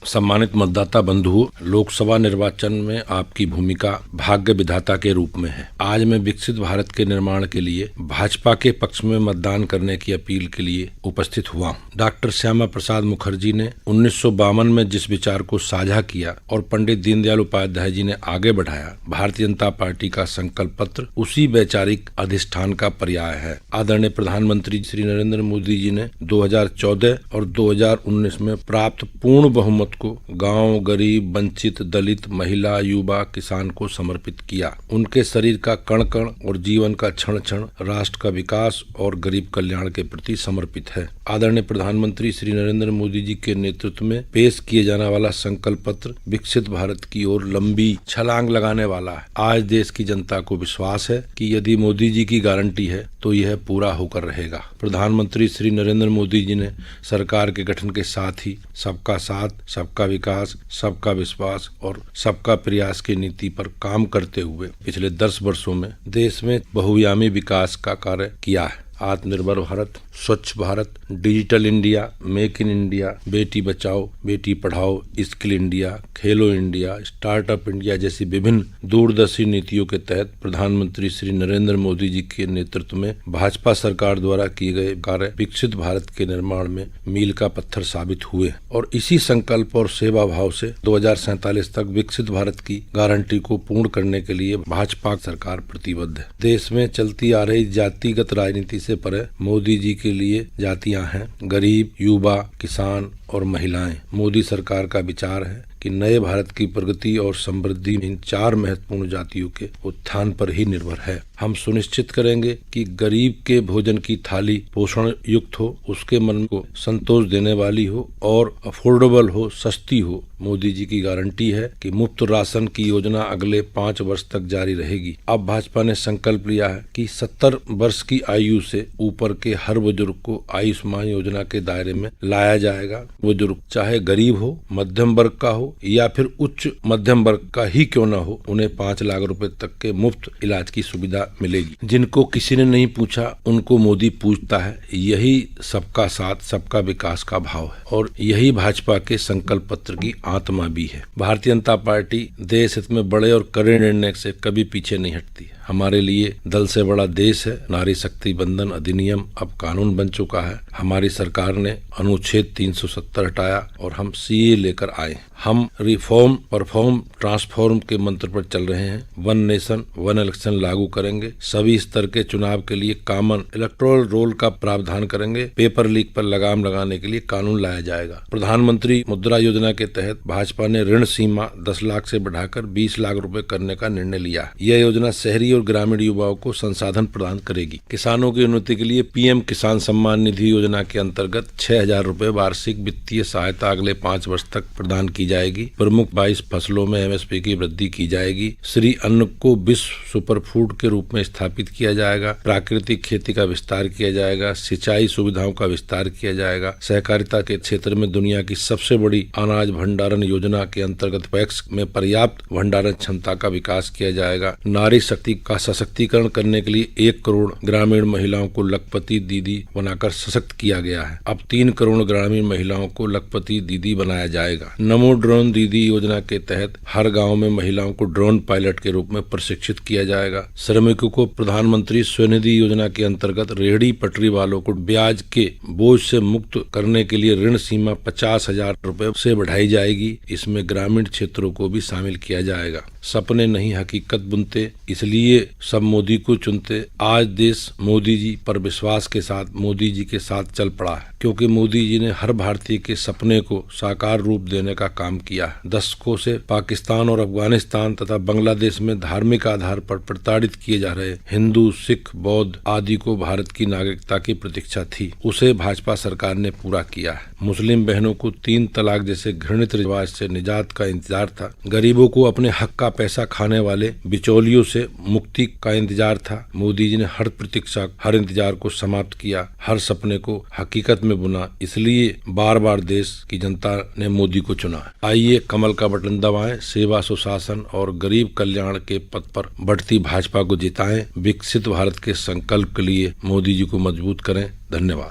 सम्मानित मतदाता बंधुओं, लोकसभा निर्वाचन में आपकी भूमिका भाग्य विधाता के रूप में है। आज मैं विकसित भारत के निर्माण के लिए भाजपा के पक्ष में मतदान करने की अपील के लिए उपस्थित हुआ हूँ। डॉक्टर श्यामा प्रसाद मुखर्जी ने 1952 में जिस विचार को साझा किया और पंडित दीनदयाल उपाध्याय जी ने आगे बढ़ाया, भारतीय जनता पार्टी का संकल्प पत्र उसी वैचारिक अधिष्ठान का पर्याय है। आदरणीय प्रधानमंत्री श्री नरेंद्र मोदी जी ने 2014 और 2019 में प्राप्त पूर्ण बहुमत को गांव, गरीब, वंचित, दलित, महिला, युवा, किसान को समर्पित किया। उनके शरीर का कण कण और जीवन का क्षण क्षण राष्ट्र का विकास और गरीब कल्याण के प्रति समर्पित है। आदरणीय प्रधानमंत्री श्री नरेंद्र मोदी जी के नेतृत्व में पेश किए जाने वाला संकल्प पत्र विकसित भारत की ओर लंबी छलांग लगाने वाला है। आज देश की जनता को विश्वास है कि यदि मोदी जी की गारंटी है तो यह पूरा होकर रहेगा। प्रधानमंत्री श्री नरेंद्र मोदी जी ने सरकार के गठन के साथ ही सबका साथ, सबका विकास, सबका विश्वास और सबका प्रयास की नीति पर काम करते हुए पिछले 10 वर्षों में देश में बहुआयामी विकास का कार्य किया है। आत्मनिर्भर भारत, स्वच्छ Bharat, digital India, make in India, Beti Bachao Beti Padhao, skill India, Khelo India, startup India जैसी विभिन्न दूरदर्शी नीतियों के तहत प्रधानमंत्री श्री नरेंद्र मोदी जी के नेतृत्व में भाजपा सरकार द्वारा किए गए कार्य विकसित भारत के निर्माण में मील का पत्थर साबित हुए और इसी संकल्प और सेवा भाव से 2047 तक विकसित भारत की गारंटी को पूर्ण करने के लिए भाजपा सरकार प्रतिबद्ध है। देश में चलती आ रही जातिगत राजनीति से परे मोदी जी के लिए जातियां हैं गरीब, युवा, किसान और महिलाएं। मोदी सरकार का विचार है कि नए भारत की प्रगति और समृद्धि इन 4 महत्वपूर्ण जातियों के उत्थान पर ही निर्भर है। हम सुनिश्चित करेंगे कि गरीब के भोजन की थाली पोषण युक्त हो, उसके मन को संतोष देने वाली हो और अफोर्डेबल हो, सस्ती हो। मोदी जी की गारंटी है कि मुफ्त राशन की योजना अगले 5 वर्ष तक जारी रहेगी। अब भाजपा ने संकल्प लिया है कि 70 वर्ष की आयु से ऊपर के हर बुजुर्ग को आयुष्मान योजना के दायरे में लाया जाएगा। बुजुर्ग चाहे गरीब हो, मध्यम वर्ग का हो या फिर उच्च मध्यम वर्ग का ही क्यों न हो, उन्हें 5 लाख रुपए तक के मुफ्त इलाज की सुविधा मिलेगी। जिनको किसी ने नहीं पूछा उनको मोदी पूछता है। यही सबका साथ, सबका विकास का भाव है और यही भाजपा के संकल्प पत्र की आत्मा भी है। भारतीय जनता पार्टी देश हित में बड़े और कड़े निर्णय से कभी पीछे नहीं हटती है। हमारे लिए दल से बड़ा देश है। नारी शक्ति बंधन अधिनियम अब कानून बन चुका है। हमारी सरकार ने अनुच्छेद 370 हटाया और हम सीए लेकर आए। हम रिफॉर्म, परफॉर्म, ट्रांसफॉर्म के मंत्र पर चल रहे हैं। 1 नेशन 1 इलेक्शन लागू करेंगे। सभी स्तर के चुनाव के लिए कॉमन इलेक्टोरल रोल का प्रावधान करेंगे। पेपर लीक पर लगाम लगाने के लिए कानून लाया जाएगा। प्रधानमंत्री मुद्रा योजना के तहत भाजपा ने ऋण सीमा 10 लाख से बढ़ाकर 20 लाख रुपए करने का निर्णय लिया। यह योजना शहरी और ग्रामीण युवाओं को संसाधन प्रदान करेगी। किसानों की उन्नति के लिए पीएम किसान सम्मान निधि योजना के अंतर्गत 6,000 रुपए वार्षिक वित्तीय सहायता अगले 5 वर्ष तक प्रदान की जाएगी। प्रमुख 22 फसलों में एमएसपी की वृद्धि की जाएगी। श्री अन्न को विश्व सुपर फूड के रूप में स्थापित किया जाएगा। प्राकृतिक खेती का विस्तार किया जाएगा। सिंचाई सुविधाओं का विस्तार किया जाएगा। सहकारिता के क्षेत्र में दुनिया की सबसे बड़ी अनाज भंडारण योजना के अंतर्गत पैक्स में पर्याप्त भंडारण क्षमता का विकास किया जाएगा। नारी शक्ति का सशक्तिकरण करने के लिए 1 करोड़ ग्रामीण महिलाओं को लखपति दीदी बनाकर सशक्त किया गया है। अब 3 करोड़ ग्रामीण महिलाओं को लखपति दीदी बनाया जाएगा। नमो ड्रोन दीदी योजना के तहत हर गांव में महिलाओं को ड्रोन पायलट के रूप में प्रशिक्षित किया जाएगा। श्रमिकों को प्रधानमंत्री स्वनिधि योजना के अंतर्गत रेहड़ी पटरी वालों को ब्याज के बोझ से मुक्त करने के लिए ऋण सीमा 50,000 रुपए से बढ़ाई जाएगी। इसमें ग्रामीण क्षेत्रों को भी शामिल किया जाएगा। सपने नहीं हकीकत बुनते, इसलिए सब मोदी को चुनते। आज देश मोदी जी पर विश्वास के साथ मोदी जी के साथ चल पड़ा है, क्योंकि मोदी जी ने हर भारतीय के सपने को साकार रूप देने का काम किया है। दशकों से पाकिस्तान और अफगानिस्तान तथा बांग्लादेश में धार्मिक आधार पर प्रताड़ित किए जा रहे हिंदू, सिख, बौद्ध आदि को भारत की नागरिकता की प्रतीक्षा थी, उसे भाजपा सरकार ने पूरा किया है। मुस्लिम बहनों को 3 तलाक जैसे घृणित रिवाज से निजात का इंतजार था। गरीबों को अपने हक का पैसा खाने वाले बिचौलियों से मुक्ति का इंतजार था। मोदी जी ने हर प्रतीक्षा, हर इंतजार को समाप्त किया, हर सपने को हकीकत में बुना। इसलिए बार बार देश की जनता ने मोदी को चुना। आइए कमल का बटन दबाएं, सेवा, सुशासन और गरीब कल्याण के पथ पर बढ़ती भाजपा को जिताएं। विकसित भारत के संकल्प के लिए मोदी जी को मजबूत करें। धन्यवाद।